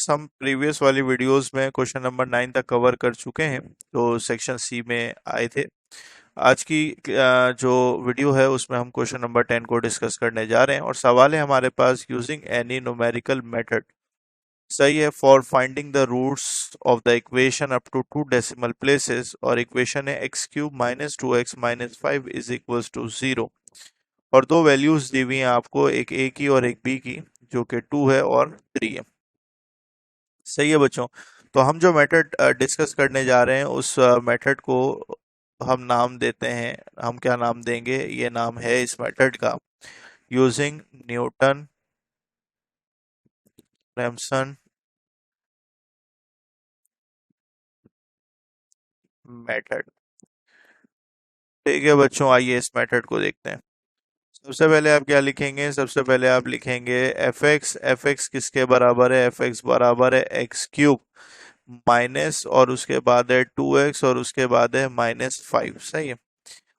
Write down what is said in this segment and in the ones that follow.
हम प्रीवियस वाली वीडियोस में क्वेश्चन नंबर 9 तक कवर कर चुके हैं, तो सेक्शन सी में आए थे। आज की जो वीडियो है उसमें हम क्वेश्चन नंबर 10 को डिस्कस करने जा रहे हैं और सवाल है हमारे पास, यूजिंग एनी न्यूमेरिकल मेथड, सही है, for finding the roots of the equation up to 2 decimal places, और इक्वेशन है x cube minus 2x minus 5 is equals to 0, और दो वैल्यूज दी हुई हैं आपको, एक ए की और एक बी की, जो कि 2 है और 3 है। सही है बच्चों। तो हम जो मेथड डिस्कस करने जा रहे हैं उस मेथड को हम नाम देते हैं, हम क्या नाम देंगे, ये नाम है इस मेथड का यूजिंग न्यूटन रैमसन मेथड। ठीक है बच्चों, आइए इस मेथड को देखते हैं। सबसे पहले आप क्या लिखेंगे, सबसे पहले आप लिखेंगे एफ एक्स किसके बराबर है, एफ एक्स बराबर है एक्स क्यूब माइनस, और उसके बाद है 2x, और उसके बाद है -5। सही है।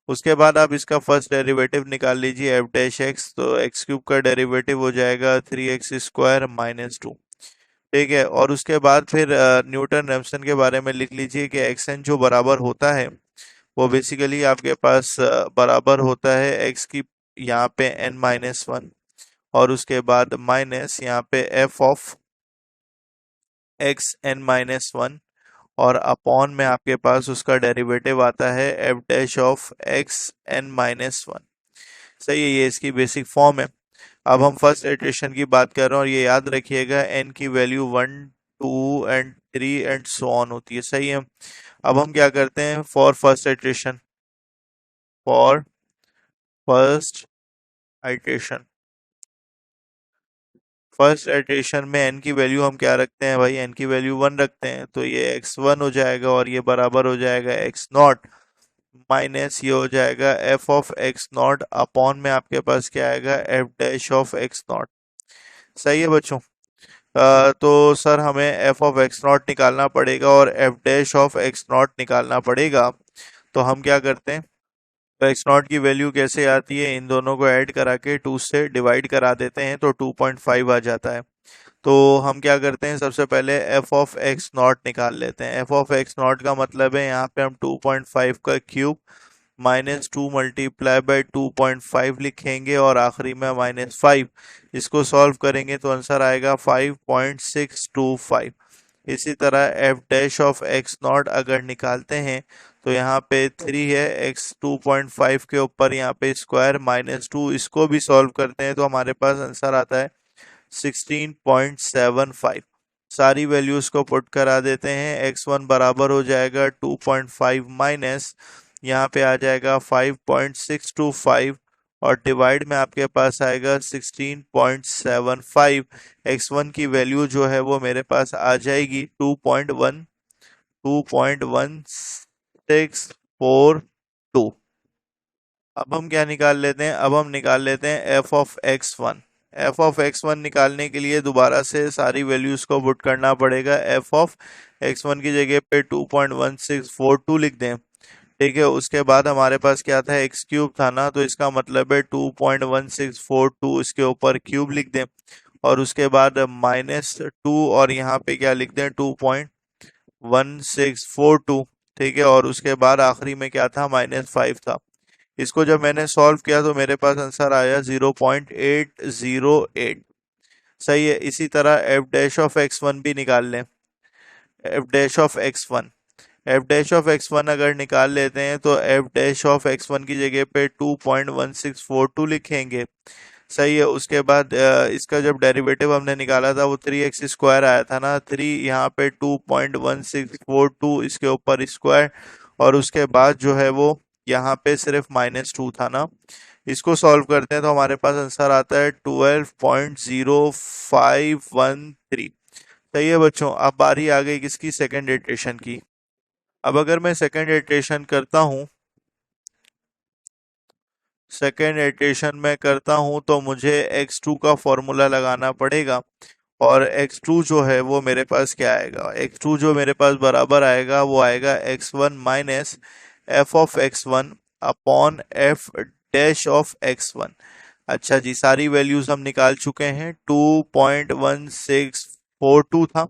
उसके बाद आप इसका फर्स्ट डेरिवेटिव निकाल लीजिए, एफ डैश एक्स, तो एक्स क्यूब का डेरिवेटिव हो जाएगा 3x² -2। ठीक है, और उसके बाद फिर न्यूटन रैमसन के बारे में लिख लीजिए कि एक्स एन जो बराबर होता है वो बेसिकली आपके पास बराबर होता है एक्स की, यहाँ पे n-1, और उसके बाद माइनस यहाँ पे एफ ऑफ एक्स n-1, और अपॉन में आपके पास उसका डेरिवेटिव आता है F dash of x n-1। सही है, ये इसकी बेसिक फॉर्म है। अब हम फर्स्ट इटरेशन की बात कर रहे हैं, और ये याद रखिएगा n की value 1, 2 and 3 and so on होती है। सही है। अब हम क्या करते हैं, for first iteration, for first iteration, first iteration में n की वैल्यू हम क्या रखते हैं भाई, n की वैल्यू 1 रखते हैं, तो ये x1 हो जाएगा, और ये बराबर हो जाएगा x नॉट माइनस, ये हो जाएगा F of x not, upon में आपके पास क्या आएगा, F dash of x not. सही है बच्चों। तो सर हमें एफ ऑफ एक्स नॉट निकालना पड़ेगा और F dash of x not निकालना पड़ेगा, तो हम क्या करते हैं, तो एक्स नॉट की वैल्यू कैसे आती है, इन दोनों को ऐड करा के 2 से डिवाइड करा देते हैं, तो 2.5 आ जाता है। तो हम क्या करते हैं, सबसे पहले एफ ऑफ एक्स नॉट निकाल लेते हैं। एफ ऑफ एक्स नॉट का मतलब है, यहाँ पे हम 2.5 का क्यूब -2 मल्टीप्लाई बाय 2.5 लिखेंगे, और आखिरी में -5। इसको सॉल्व करेंगे तो आंसर आएगा 5.625। इसी तरह F dash of x not अगर निकालते हैं, तो यहाँ पे 3 है, एक्स 2.5 के ऊपर यहाँ पे स्क्वायर -2, इसको भी सॉल्व करते हैं तो हमारे पास आंसर आता है 16.75। सारी वैल्यूज को पुट करा देते हैं, x1 बराबर हो जाएगा 2.5 माइनस, यहाँ पे आ जाएगा 5.625, और डिवाइड में आपके पास आएगा 16.75। x1 की वैल्यू जो है वो मेरे पास आ जाएगी 2.1642। अब हम क्या निकाल लेते हैं, अब हम निकाल लेते हैं F of x1। F of x1 निकालने के लिए दोबारा से सारी वैल्यूज को पुट करना पड़ेगा। एफ ऑफ x1 की जगह पे 2.1642 लिख दें। ठीक है, उसके बाद हमारे पास क्या था, एक्स क्यूब था ना, तो इसका मतलब है 2.1642, इसके ऊपर क्यूब लिख दें, और उसके बाद -2, और यहाँ पे क्या लिख दें, 2.1642। ठीक है, और उसके बाद आखिरी में क्या था, -5 था। इसको जब मैंने सॉल्व किया तो मेरे पास आंसर आया 0.808। सही है। इसी तरह एफ डैश ऑफ x1 भी निकाल लें। F dash of x1, F dash of x1 अगर निकाल लेते हैं तो एफ डैश ऑफ x1 की जगह पे 2.1642 लिखेंगे। सही है। उसके बाद इसका जब डेरिवेटिव हमने निकाला था वो 3x² आया था ना, 3 यहाँ पे 2.1642, इसके ऊपर स्क्वायर, और उसके बाद जो है वो यहाँ पे सिर्फ -2 था ना। इसको सॉल्व करते हैं तो हमारे पास आंसर आता है 12.0513। सही है बच्चों। अब बारी आ गई किसकी, सेकेंड इटरेशन की। अब अगर मैं सेकेंड इटरेशन करता हूँ, सेकेंड इटरेशन में करता हूँ तो मुझे x2 का फॉर्मूला लगाना पड़ेगा, और x2 जो है वो मेरे पास क्या आएगा, x2 जो मेरे पास बराबर आएगा वो आएगा x1 minus F of x1 upon F dash of x1। अच्छा जी, सारी वैल्यूज हम निकाल चुके हैं। 2.1642 0.42 था,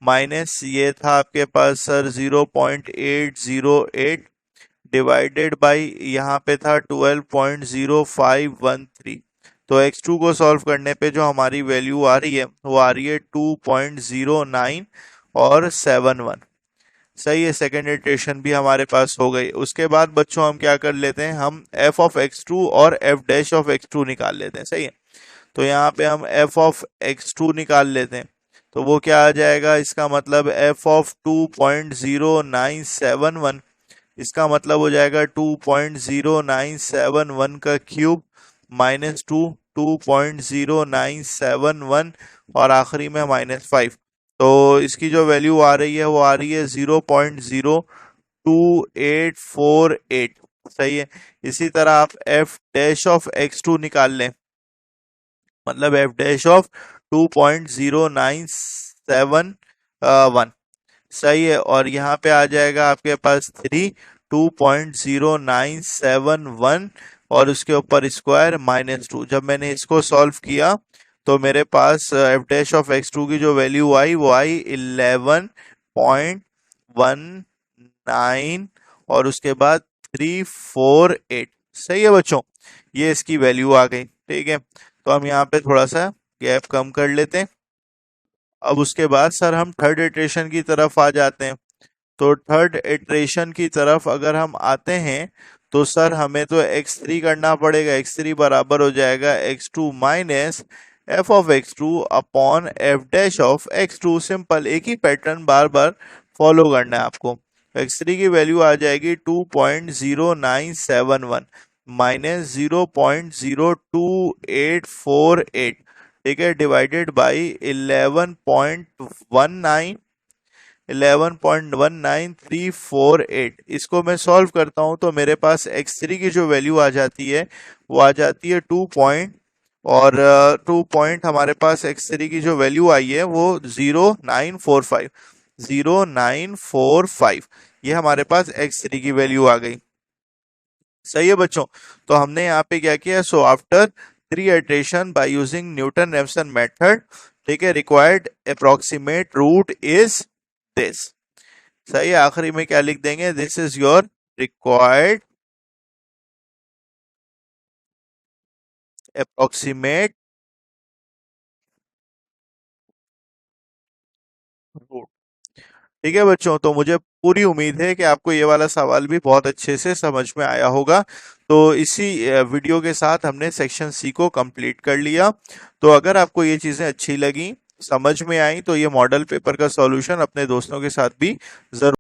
माइनस ये था आपके पास सर 0.808 डिवाइडेड बाई यहाँ पे था 12.0513। तो x2 को सॉल्व करने पे जो हमारी वैल्यू आ रही है वो आ रही है 2.09 और 71। सही है, सेकेंड इटरेशन भी हमारे पास हो गई। उसके बाद बच्चों हम क्या कर लेते हैं, हम f ऑफ x2 और f डैश ऑफ x2 निकाल लेते हैं। सही है, तो यहाँ पे हम f ऑफ x2 निकाल लेते हैं, तो वो क्या आ जाएगा, इसका मतलब f ऑफ 2.0971, इसका मतलब हो जाएगा 2.0971 का क्यूब माइनस 2.0971 और आखिरी में -5। तो इसकी जो वैल्यू आ रही है वो आ रही है 0.02848। सही है, इसी तरह आप f डैश ऑफ x2 निकाल लें, मतलब f डैश ऑफ 2.0971। सही है, और यहाँ पे आ जाएगा आपके पास 2.0971 और उसके ऊपर स्क्वायर -2। जब मैंने इसको सॉल्व किया तो मेरे पास f डैश ऑफ x2 की जो वैल्यू आई वो आई 11.19 और उसके बाद 348। सही है बच्चों, ये इसकी वैल्यू आ गई। ठीक है, तो हम यहाँ पे थोड़ा सा गैप कम कर लेते हैं। अब उसके बाद सर हम थर्ड इटरेशन की तरफ आ जाते हैं। तो थर्ड इटरेशन की तरफ अगर हम आते हैं तो सर हमें तो x3 करना पड़ेगा। x3 बराबर हो जाएगा x2 minus f of x2 upon f dash of x2। Simple, एक ही पैटर्न बार बार फॉलो करना है आपको। x3 की वैल्यू आ जाएगी 2.0971 माइनस 0.02848। ठीक है, डिवाइडेड बाई 11.19 इसको मैं सॉल्व करता हूं तो मेरे पास x3 की जो वैल्यू आ जाती है वो आ जाती है 2 पॉइंट, और 2 पॉइंट हमारे पास x3 की जो वैल्यू आई है वो 0945। ये हमारे पास x3 की वैल्यू आ गई। सही है बच्चों, तो हमने यहाँ पे क्या किया, so after 3 iteration by using Newton Raphson method, ठीक है, required approximate root is this. सही है, आखिरी में क्या लिख देंगे, this is your required approximate root. ठीक है बच्चों, तो मुझे पूरी उम्मीद है कि आपको ये वाला सवाल भी बहुत अच्छे से समझ में आया होगा। तो इसी वीडियो के साथ हमने सेक्शन सी को कंप्लीट कर लिया। तो अगर आपको ये चीज़ें अच्छी लगी, समझ में आई, तो ये मॉडल पेपर का सॉल्यूशन अपने दोस्तों के साथ भी जरूर